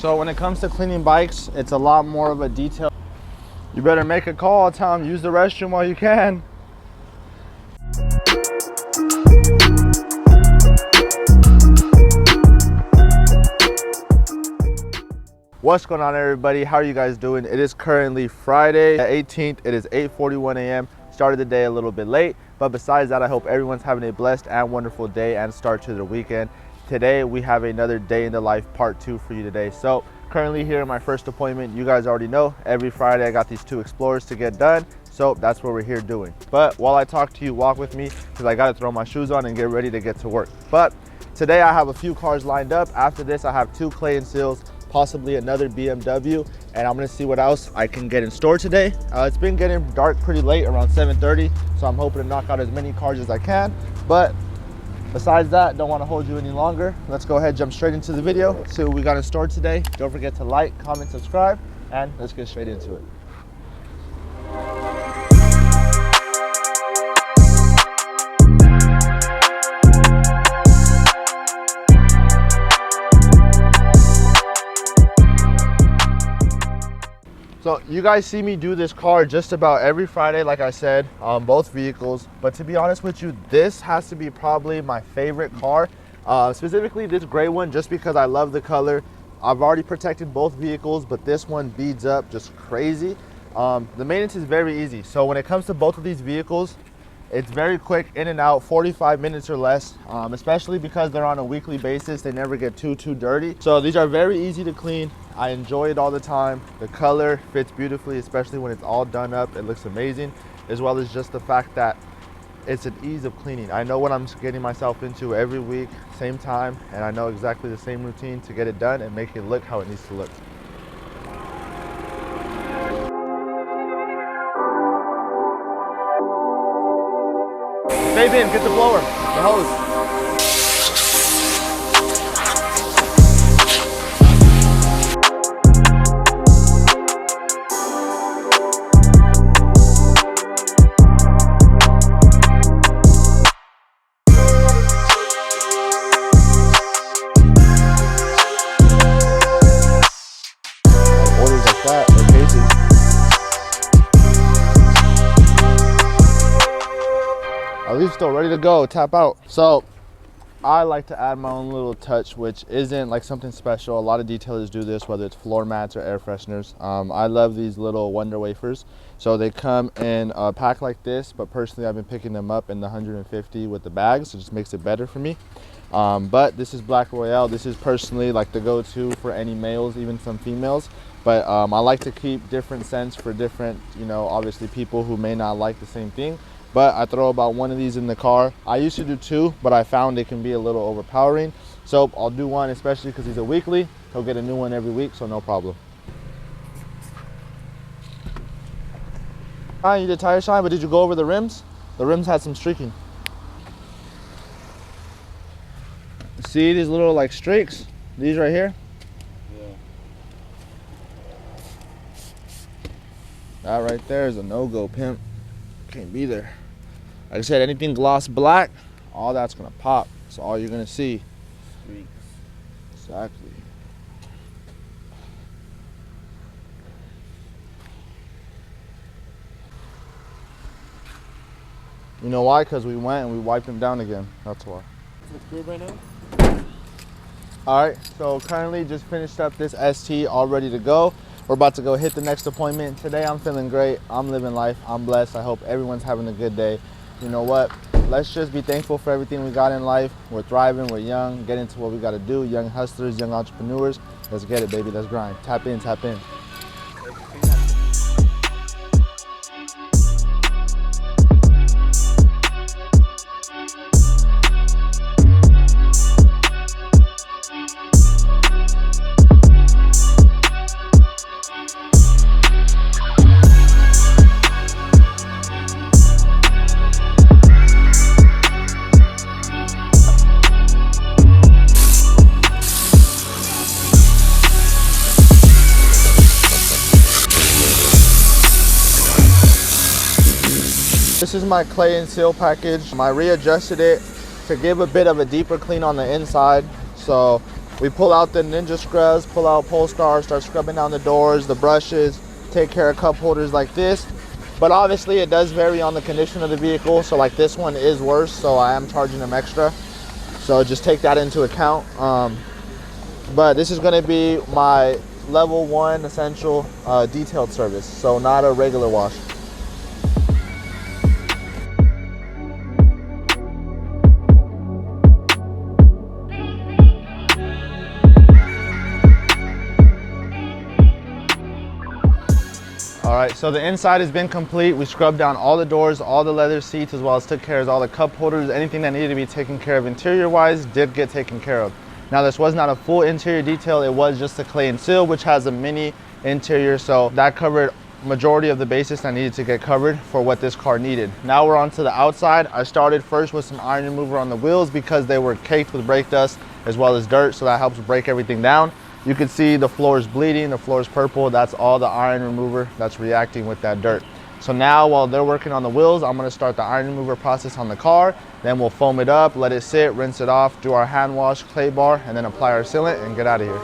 So when it comes to cleaning bikes, it's a lot more of a detail. You better make a call, tell them use the restroom while you can. What's going on, everybody? How are you guys doing? It is currently Friday the 18th. It is 8:41 a.m. Started the day a little bit late, but besides that, I hope everyone's having a blessed and wonderful day and start to the weekend. Today we have another day in the life part 2 for you today. So currently here in my first appointment. You guys already know every Friday I got these 2 Explorers to get done, so that's what we're here doing. But while I talk to you, walk with me because I got to throw my shoes on and get ready to get to work. But today I have a few cars lined up. After this I have 2 clay and seals, possibly another BMW, and I'm gonna see what else I can get in store today. It's been getting dark pretty late, around 7:30, so I'm hoping to knock out as many cars as I can. But besides that, don't want to hold you any longer. Let's go ahead, jump straight into the video, see what we got in store today. Don't forget to like, comment, subscribe, and let's get straight into it. So you guys see me do this car just about every Friday, like I said, on both vehicles. But to be honest with you, this has to be probably my favorite car. Specifically this gray one, just because I love the color. I've already protected both vehicles, but this one beads up just crazy. The maintenance is very easy. So when it comes to both of these vehicles, it's very quick, in and out, 45 minutes or less, especially because they're on a weekly basis. They never get too dirty. So these are very easy to clean. I enjoy it all the time. The color fits beautifully, especially when it's all done up. It looks amazing, as well as just the fact that it's an ease of cleaning. I know what I'm getting myself into every week, same time, and I know exactly the same routine to get it done and make it look how it needs to look. Fabian, get the blower, the hose. Orders like that, or cases. At least still ready to go, tap out. So I like to add my own little touch, which isn't like something special. A lot of detailers do this, whether it's floor mats or air fresheners. I love these little Wonder Wafers. So they come in a pack like this, but personally I've been picking them up in the 150 with the bags, so it just makes it better for me. But this is Black Royale. This is personally like the go-to for any males, even some females. But I like to keep different scents for different, obviously people who may not like the same thing. But I throw about 1 of these in the car. I used to do 2, but I found it can be a little overpowering. So I'll do 1, especially because he's a weekly. He'll get a new one every week, so no problem. You did tire shine, but did you go over the rims? The rims had some streaking. See these little like streaks? These right here? Yeah. That right there is a no-go, pimp. Can't be there. Like I said, anything gloss black, all that's gonna pop. That's all you're gonna see. Streaks. Exactly. You know why? Because we went and we wiped them down again. That's why. It's good right now? Alright, so currently just finished up this ST, all ready to go. We're about to go hit the next appointment. Today I'm feeling great. I'm living life. I'm blessed. I hope everyone's having a good day. You know what? Let's just be thankful for everything we got in life. We're thriving. We're young. Get into what we got to do. Young hustlers, young entrepreneurs. Let's get it, baby. Let's grind. Tap in, tap in. This is my clay and seal package. I readjusted it to give a bit of a deeper clean on the inside. So We pull out the Ninja scrubs, pull out Polestar, start scrubbing down the doors, the brushes, take care of cup holders like this. But obviously it does vary on the condition of the vehicle. So like this one is worse, so I am charging them extra. So just take that into account. But this is gonna be my level 1 essential detailed service, so not a regular wash. All right, so the inside has been complete. We scrubbed down all the doors, all the leather seats, as well as took care of all the cup holders. Anything that needed to be taken care of interior-wise did get taken care of. Now, this was not a full interior detail. It was just a clay and seal, which has a mini interior. So that covered majority of the basis that needed to get covered for what this car needed. Now we're on to the outside. I started first with some iron remover on the wheels because they were caked with brake dust as well as dirt. So that helps break everything down. You can see the floor is bleeding, the floor is purple. That's all the iron remover that's reacting with that dirt. So now while they're working on the wheels, I'm gonna start the iron remover process on the car. Then we'll foam it up, let it sit, rinse it off, do our hand wash, clay bar, and then apply our sealant and get out of here.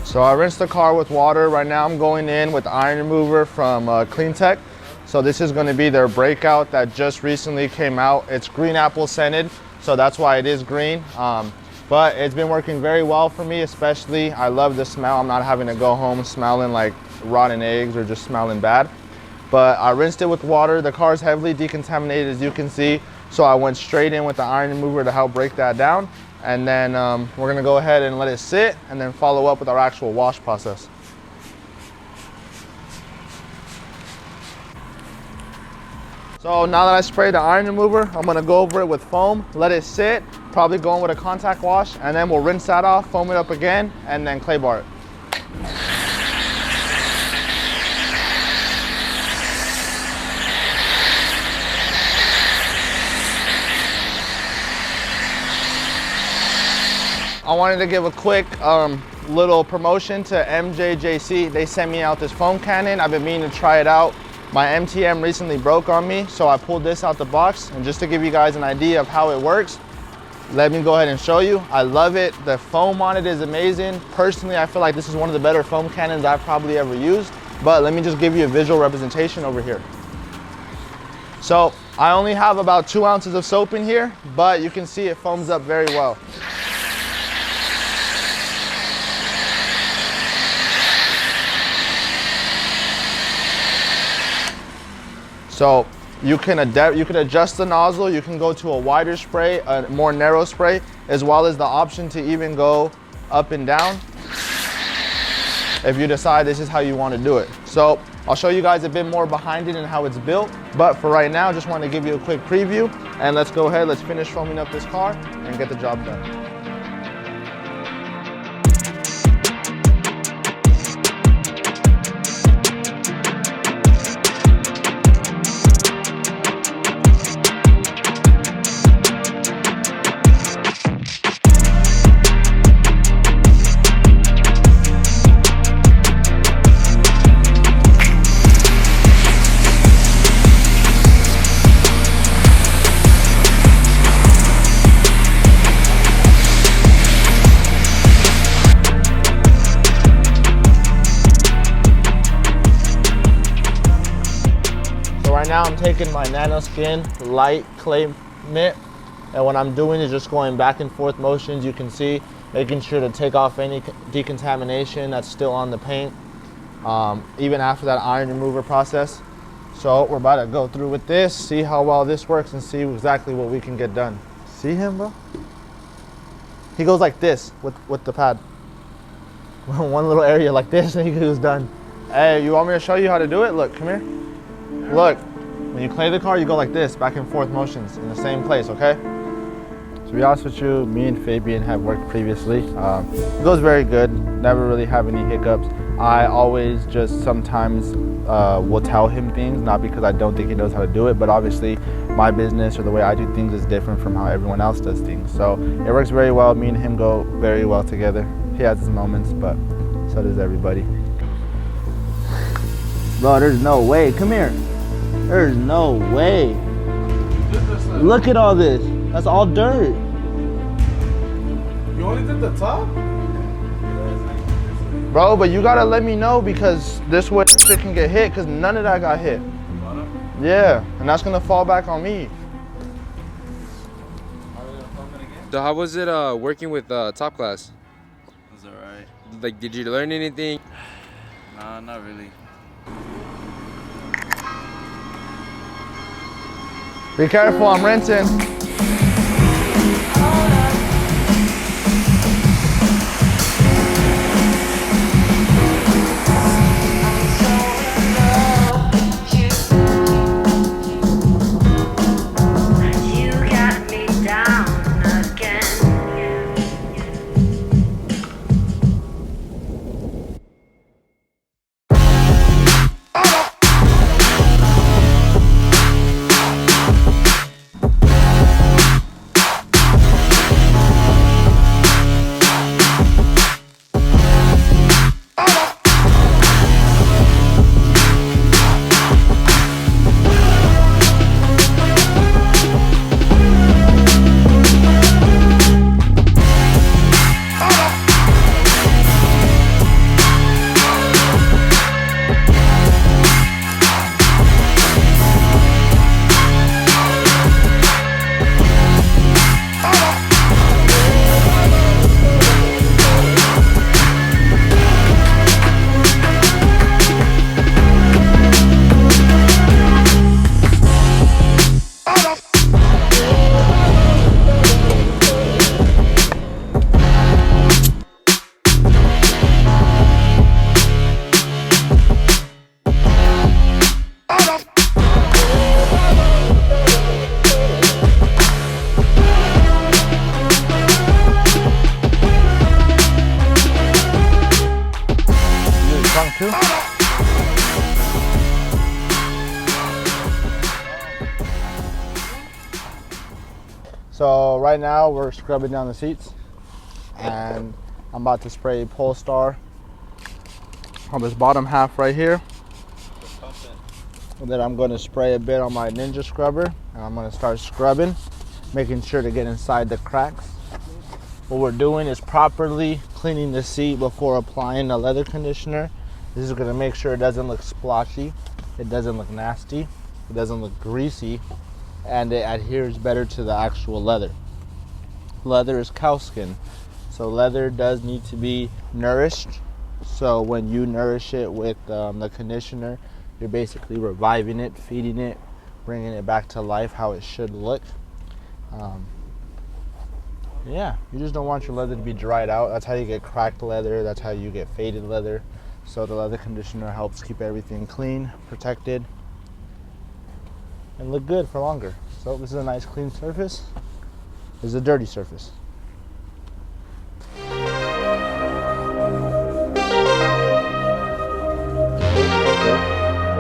So I rinsed the car with water. Right now I'm going in with iron remover from Clean Tech. So this is going to be their breakout that just recently came out. It's green apple scented, so that's why it is green. But it's been working very well for me, especially I love the smell. I'm not having to go home smelling like rotten eggs or just smelling bad. But I rinsed it with water. The car is heavily decontaminated, as you can see. So I went straight in with the iron remover to help break that down. And then we're gonna go ahead and let it sit and then follow up with our actual wash process. So now that I sprayed the iron remover, I'm gonna go over it with foam, let it sit, probably go in with a contact wash, and then we'll rinse that off, foam it up again, and then clay bar it. I wanted to give a quick little promotion to MJJC. They sent me out this foam cannon. I've been meaning to try it out. My MTM recently broke on me, so I pulled this out the box. And just to give you guys an idea of how it works, let me go ahead and show you. I love it. The foam on it is amazing. Personally, I feel like this is one of the better foam cannons I've probably ever used. But let me just give you a visual representation over here. So I only have about 2 ounces of soap in here, but you can see it foams up very well. So you can adjust the nozzle, you can go to a wider spray, a more narrow spray, as well as the option to even go up and down if you decide this is how you want to do it. So I'll show you guys a bit more behind it and how it's built. But for right now, just want to give you a quick preview, and let's go ahead, let's finish foaming up this car and get the job done. Right now I'm taking my Nanoskin light clay mitt, and what I'm doing is just going back and forth motions. You can see, making sure to take off any decontamination that's still on the paint, even after that iron remover process. So we're about to go through with this, see how well this works, and see exactly what we can get done. See him, bro? He goes like this with the pad. One little area like this, and he goes done. Hey, you want me to show you how to do it? Look, come here. Look, when you clay the car, you go like this, back and forth motions in the same place, okay? So To be honest with you, me and Fabian have worked previously. It goes very good, never really have any hiccups. I always just sometimes will tell him things, not because I don't think he knows how to do it, but obviously my business or the way I do things is different from how everyone else does things. So it works very well. Me and him go very well together. He has his moments, but so does everybody. Bro, there's no way. Come here. There's no way. Look at all this. That's all dirt. You only did the top? Bro, but you gotta let me know because this way shit can get hit because none of that got hit. Yeah, and that's gonna fall back on me. So how was it working with Topclass? It was alright. Like, did you learn anything? Nah, not really. Be careful, I'm renting. Too. So right now we're scrubbing down the seats and I'm about to spray Polestar on this bottom half right here. And then I'm going to spray a bit on my Ninja scrubber and I'm going to start scrubbing, making sure to get inside the cracks. What we're doing is properly cleaning the seat before applying the leather conditioner. This is going to make sure it doesn't look splotchy, it doesn't look nasty, it doesn't look greasy, and it adheres better to the actual leather. Leather is cow skin, so leather does need to be nourished. So when you nourish it with the conditioner, you're basically reviving it, feeding it, bringing it back to life how it should look. Yeah, you just don't want your leather to be dried out. That's how you get cracked leather, that's how you get faded leather. So the leather conditioner helps keep everything clean, protected, and look good for longer. So this is a nice clean surface. This is a dirty surface.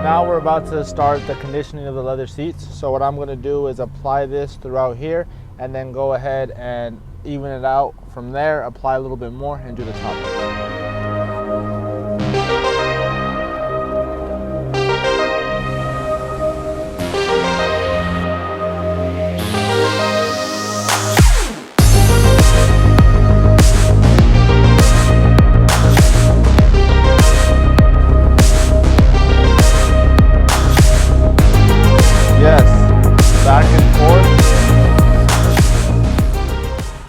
Now we're about to start the conditioning of the leather seats. So what I'm going to do is apply this throughout here and then go ahead and even it out from there, apply a little bit more and do the top.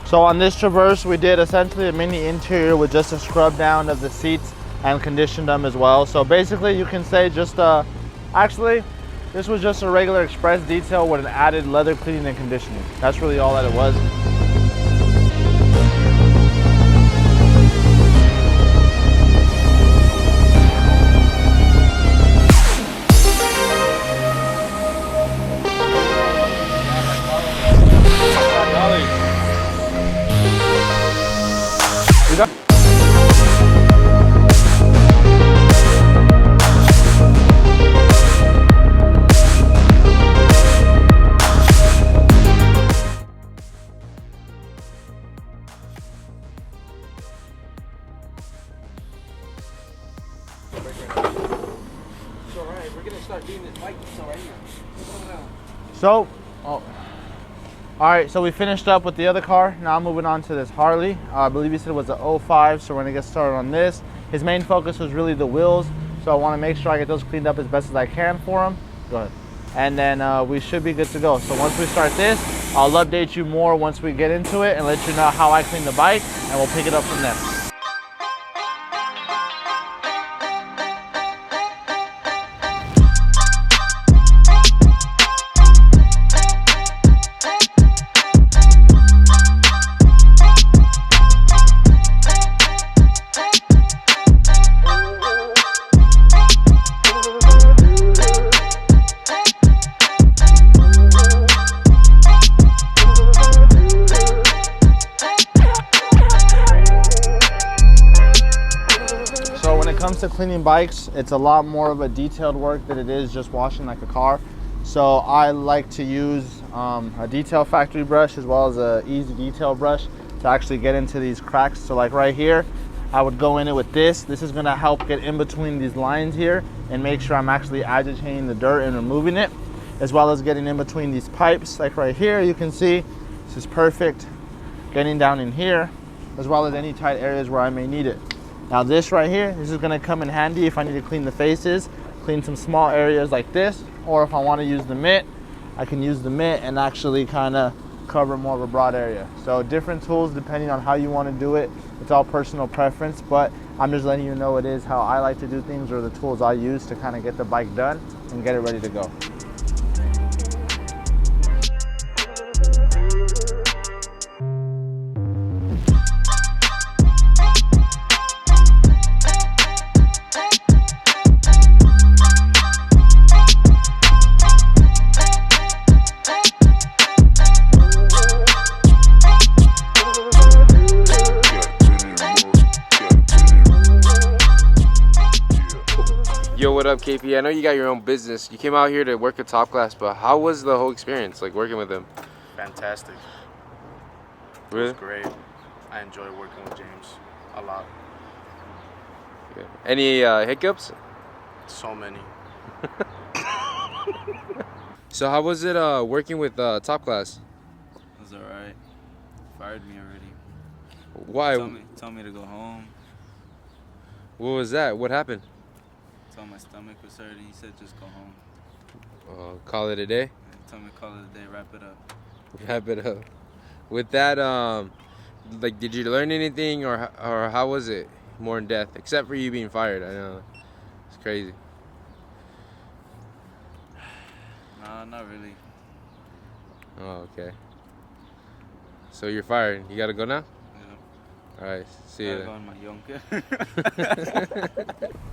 So on this Traverse, we did essentially a mini interior with just a scrub down of the seats and conditioned them as well. So basically you can say just actually this was just a regular express detail with an added leather cleaning and conditioning. That's really all that it was. So, all right, so we finished up with the other car. Now I'm moving on to this Harley. I believe he said it was a 05, so we're gonna get started on this. His main focus was really the wheels, so I wanna make sure I get those cleaned up as best as I can for him. Go ahead. And then we should be good to go. So once we start this, I'll update you more once we get into it and let you know how I clean the bike, and we'll pick it up from there. Comes to cleaning bikes, it's a lot more of a detailed work than it is just washing like a car. So I like to use a detail factory brush as well as a easy detail brush to actually get into these cracks. So like right here, I would go in it with this. This is gonna help get in between these lines here and make sure I'm actually agitating the dirt and removing it, as well as getting in between these pipes. Like right here, you can see this is perfect. Getting down in here, as well as any tight areas where I may need it. Now this right here, this is gonna come in handy if I need to clean the faces, clean some small areas like this, or if I wanna use the mitt, I can use the mitt and actually kinda cover more of a broad area. So different tools depending on how you wanna do it. It's all personal preference, but I'm just letting you know it is how I like to do things, or the tools I use to kinda get the bike done and get it ready to go. Yo, what up, KP? I know you got your own business. You came out here to work at Topclass, but how was the whole experience, like working with him? Fantastic. It Really? was great. I enjoy working with James a lot. Yeah. Any hiccups? So many. So how was it working with Topclass? It was alright. Fired me already. Why? Told me to go home. What was that? What happened? Told my stomach was hurting. He said just go home. Call it a day? He told me to call it a day, wrap it up. Wrap it up. With that, like, did you learn anything, or how was it more in depth? Except for you being fired, I know. It's crazy. Nah, not really. Oh, okay. So you're fired. You gotta go now? Yeah. Alright, see you Gotta go then. on my yonke.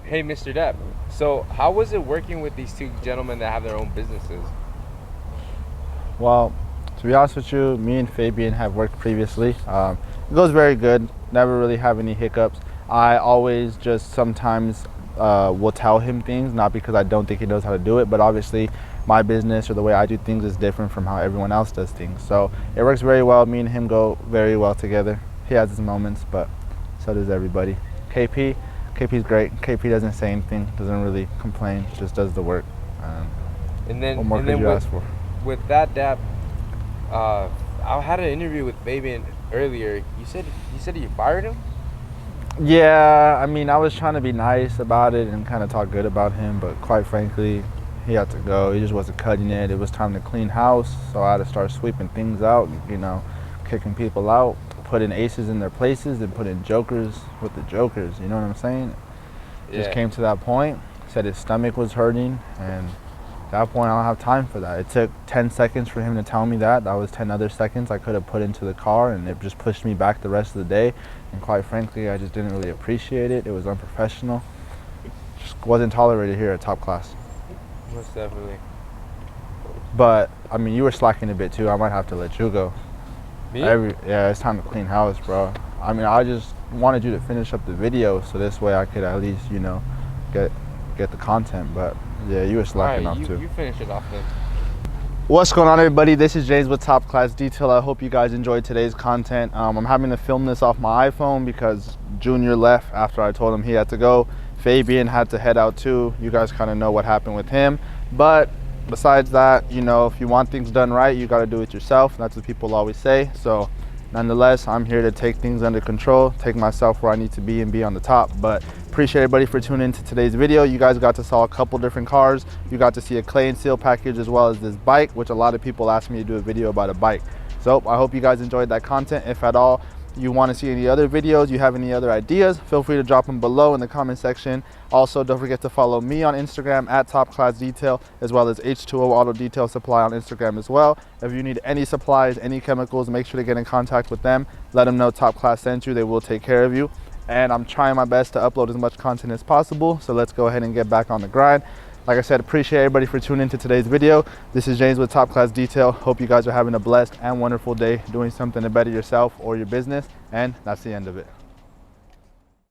Hey, Mr. Depp. So how was it working with these two gentlemen that have their own businesses? Well, to be honest with you, me and Fabian have worked previously. It goes very good. Never really have any hiccups. I always just sometimes will tell him things, not because I don't think he knows how to do it, but obviously my business or the way I do things is different from how everyone else does things. So it works very well. Me and him go very well together. He has his moments, but so does everybody. KP's great. KP doesn't say anything, doesn't really complain, just does the work. And then, what more could you ask for? With that, Dap, I had an interview with Fabian earlier. You said you fired him? Yeah, I mean, I was trying to be nice about it and kind of talk good about him, but quite frankly, he had to go. He just wasn't cutting it. It was time to clean house, so I had to start sweeping things out, you know, kicking people out, putting aces in their places and putting jokers with the jokers, you know what I'm saying? Yeah. Just came to that point, said his stomach was hurting, and at that point, I don't have time for that. It took 10 seconds for him to tell me that. That was 10 other seconds I could have put into the car, and it just pushed me back the rest of the day. And quite frankly, I just didn't really appreciate it. It was unprofessional. Just wasn't tolerated here at Topclass. Most definitely. But, I mean, you were slacking a bit too. I might have to let you go. Me? Yeah, it's time to clean house, bro. I mean, I just wanted you to finish up the video so this way I could at least, you know, get the content. But yeah, you were slacking off too. You finish it off then. What's going on, everybody? This is James with Topclass Detail. I hope you guys enjoyed today's content. I'm having to film this off my iPhone because Junior left after I told him he had to go. Fabian had to head out too. You guys kind of know what happened with him. But besides that, you know, if you want things done right, you got to do it yourself. That's what people always say. So nonetheless, I'm here to take things under control, take myself where I need to be and be on the top. But appreciate everybody for tuning into today's video. You guys got to saw a couple different cars. You got to see a clay and seal package as well as this bike, which a lot of people asked me to do a video about a bike. So I hope you guys enjoyed that content. If at all you want to see any other videos, you have any other ideas, feel free to drop them below in the comment section. Also, don't forget to follow me on Instagram at Topclass Detail, as well as H2O Auto Detail Supply on Instagram as well. If you need any supplies, any chemicals, make sure to get in contact with them. Let them know Topclass sent you. They will take care of you. And I'm trying my best to upload as much content as possible. So let's go ahead and get back on the grind. Like I said, appreciate everybody for tuning into today's video. This is James with Topclass Detail. Hope you guys are having a blessed and wonderful day doing something to better yourself or your business. And that's the end of it.